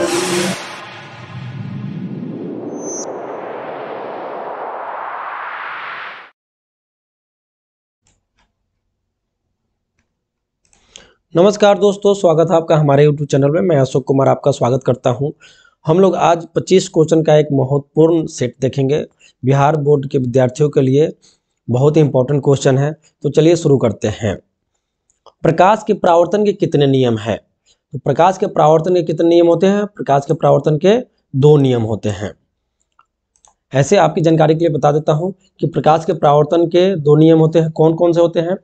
नमस्कार दोस्तों, स्वागत है आपका हमारे YouTube चैनल में। मैं अशोक कुमार आपका स्वागत करता हूं। हम लोग आज 25 क्वेश्चन का एक महत्वपूर्ण सेट देखेंगे। बिहार बोर्ड के विद्यार्थियों के लिए बहुत ही इंपॉर्टेंट क्वेश्चन है। तो चलिए शुरू करते हैं। प्रकाश के परावर्तन के कितने नियम हैं? तो प्रकाश के परावर्तन के कितने नियम होते हैं? प्रकाश के परावर्तन के 2 नियम होते हैं। ऐसे आपकी जानकारी के लिए बता देता हूं कि प्रकाश के परावर्तन के 2 नियम होते हैं। कौन कौन से होते हैं?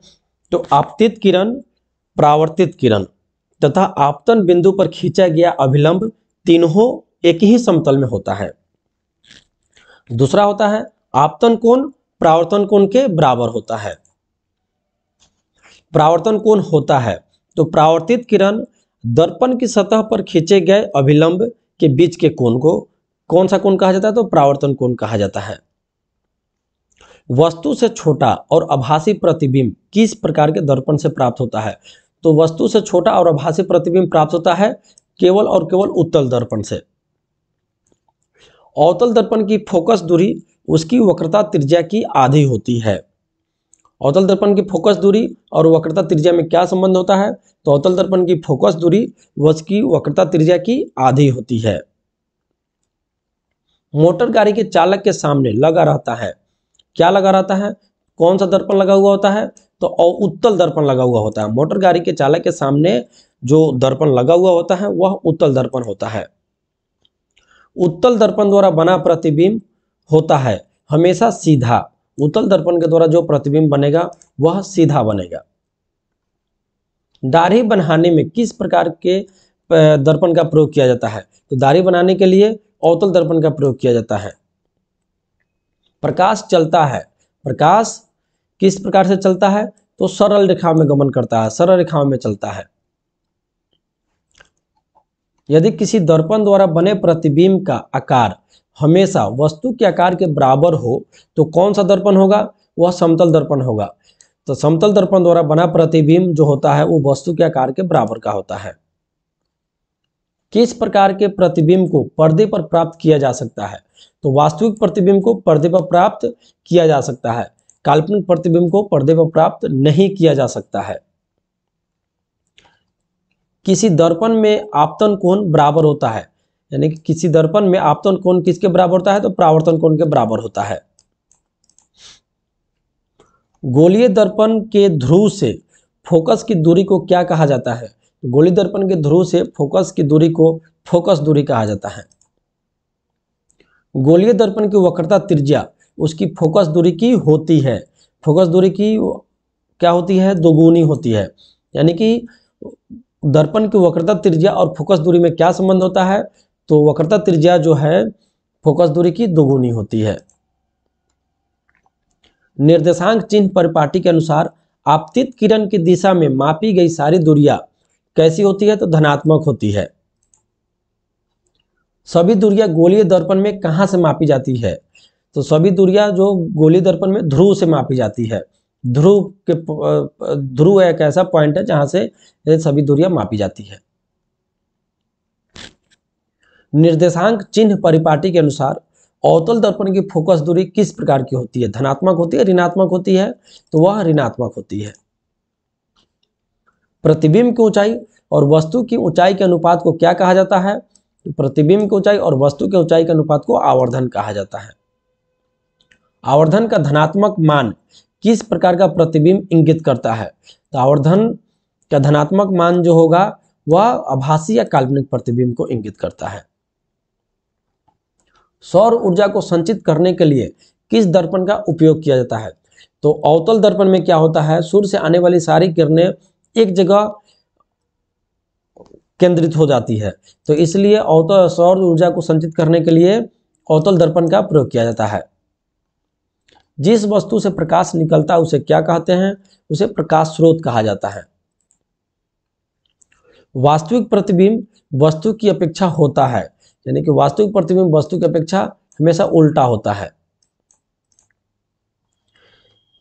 तो आपतित किरण, परावर्तित किरण तथा आपतन बिंदु पर खींचा गया अभिलंब तीनों एक ही समतल में होता है। दूसरा होता है आपतन कोण परावर्तन कोण के बराबर होता है। परावर्तन कोण होता है तो परावर्तित किरण दर्पण की सतह पर खींचे गए अभिलंब के बीच के कोण को कौन सा कोण कहा जाता है? तो परावर्तन कोण कहा जाता है। वस्तु से छोटा और आभासी प्रतिबिंब किस प्रकार के दर्पण से प्राप्त होता है? तो वस्तु से छोटा और आभासी प्रतिबिंब प्राप्त होता है केवल और केवल उत्तल दर्पण से। अवतल दर्पण की फोकस दूरी उसकी वक्रता त्रिज्या की आधी होती है। अवतल दर्पण की फोकस दूरी और वक्रता त्रिज्या में क्या संबंध होता है? तो अवतल दर्पण की फोकस दूरी उसकी वक्रता त्रिज्या की आधी होती है। मोटर गाड़ी के चालक के सामने लगा रहता है, क्या लगा रहता है? कौन सा दर्पण लगा हुआ होता है? तो उत्तल दर्पण लगा हुआ होता है। मोटर गाड़ी के चालक के सामने जो दर्पण लगा हुआ होता है वह उत्तल दर्पण होता है। उत्तल दर्पण द्वारा बना प्रतिबिंब होता है हमेशा सीधा। उत्तल दर्पण के द्वारा जो प्रतिबिंब बनेगा वह सीधा बनेगा। दाढ़ी बनाने में किस प्रकार के दर्पण का प्रयोग किया जाता है? तो दाढ़ी बनाने के लिए अवतल दर्पण का प्रयोग किया जाता है। प्रकाश चलता है, प्रकाश किस प्रकार से चलता है? तो सरल रेखा में गमन करता है, सरल रेखाओं में चलता है। यदि किसी दर्पण द्वारा बने प्रतिबिंब का आकार हमेशा वस्तु के आकार के बराबर हो तो कौन सा दर्पण होगा? वह समतल दर्पण होगा। तो समतल दर्पण द्वारा बना प्रतिबिंब जो होता है वो वस्तु के आकार के बराबर का होता है। किस प्रकार के प्रतिबिंब को पर्दे पर प्राप्त किया जा सकता है? तो वास्तविक प्रतिबिंब को पर्दे पर प्राप्त किया जा सकता है, काल्पनिक प्रतिबिंब को पर्दे पर प्राप्त नहीं किया जा सकता है। किसी दर्पण में आपतन कोण बराबर होता है, यानी कि किसी दर्पण में आपतन कोण किसके बराबर होता है? तो परावर्तन कोण के बराबर होता है। गोलीय दर्पण के ध्रुव से फोकस की दूरी को क्या कहा जाता है? गोलीय दर्पण के ध्रुव से फोकस की दूरी को फोकस दूरी कहा जाता है। गोलीय दर्पण की वक्रता त्रिज्या उसकी फोकस दूरी की होती है। फोकस दूरी की क्या होती है? दोगुनी होती है। यानी कि दर्पण की वक्रता त्रिज्या और फोकस दूरी में क्या संबंध होता है? तो वक्रता त्रिज्या जो है फोकस दूरी की दोगुनी होती है। निर्देशांक चिन्ह परिपाटी के अनुसार आपतित किरण की दिशा में मापी गई सारी दूरियां कैसी होती है? तो धनात्मक होती है। सभी दूरियां गोलीय दर्पण में कहां से मापी जाती है? तो सभी दूरियां जो गोलीय दर्पण में ध्रुव से मापी जाती है। ध्रुव एक ऐसा पॉइंट है जहां से सभी दूरियां मापी जाती है। निर्देशांक चिन्ह परिपाटी के अनुसार अवतल दर्पण की फोकस दूरी किस प्रकार की होती है? धनात्मक होती है, ऋणात्मक होती है? तो वह ऋणात्मक होती है। प्रतिबिंब की ऊंचाई और वस्तु की ऊंचाई के अनुपात को क्या कहा जाता है? प्रतिबिंब की ऊंचाई और वस्तु की ऊंचाई के अनुपात को आवर्धन कहा जाता है। आवर्धन का धनात्मक मान किस प्रकार का प्रतिबिंब इंगित करता है? तो आवर्धन का धनात्मक मान जो होगा वह आभासी या काल्पनिक प्रतिबिंब को इंगित करता है। सौर ऊर्जा को संचित करने के लिए किस दर्पण का उपयोग किया जाता है? तो अवतल दर्पण में क्या होता है? सूर्य से आने वाली सारी किरणें एक जगह केंद्रित हो जाती है, तो इसलिए अवतल सौर ऊर्जा को संचित करने के लिए अवतल दर्पण का प्रयोग किया जाता है। जिस वस्तु से प्रकाश निकलता है उसे क्या कहते हैं? उसे प्रकाश स्रोत कहा जाता है। वास्तविक प्रतिबिंब वस्तु की अपेक्षा होता है, यानी कि वास्तविक प्रतिबिंब वस्तु की अपेक्षा हमेशा उल्टा होता है।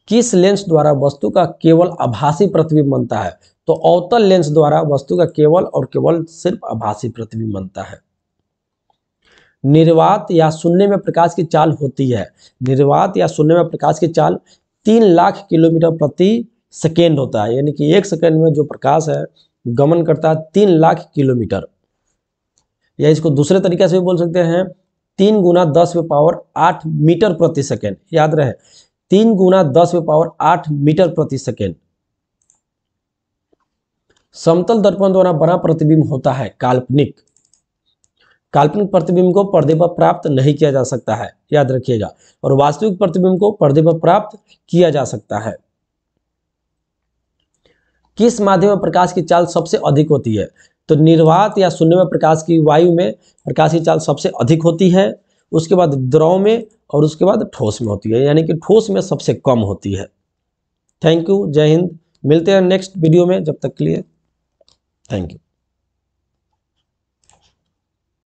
किस लेंस द्वारा वस्तु का केवल आभासी प्रतिबिंब बनता है? तो अवतल लेंस द्वारा वस्तु का केवल और केवल सिर्फ आभासी प्रतिबिंब बनता है। निर्वात या शून्य में प्रकाश की चाल होती है। निर्वात या शून्य में प्रकाश की चाल 3 लाख किलोमीटर प्रति सेकेंड होता है, यानी कि 1 सेकेंड में जो प्रकाश है गमन करता है 3 लाख किलोमीटर। या इसको दूसरे तरीके से भी बोल सकते हैं 3 गुना 10⁸ मीटर प्रति सेकेंड। याद रहे 3 गुना 10⁸ मीटर प्रति सेकेंड। समतल दर्पण द्वारा बना प्रतिबिंब होता है काल्पनिक। काल्पनिक प्रतिबिंब को पर्दे पर प्राप्त नहीं किया जा सकता है, याद रखिएगा। और वास्तविक प्रतिबिंब को पर्दे पर प्राप्त किया जा सकता है। किस माध्यम में प्रकाश की चाल सबसे अधिक होती है? तो निर्वात या शून्य में प्रकाश की वायु में प्रकाश की चाल सबसे अधिक होती है, उसके बाद द्रव में और उसके बाद ठोस में होती है, यानी कि ठोस में सबसे कम होती है। थैंक यू, जय हिंद। मिलते हैं नेक्स्ट वीडियो में, जब तक के लिए थैंक यू।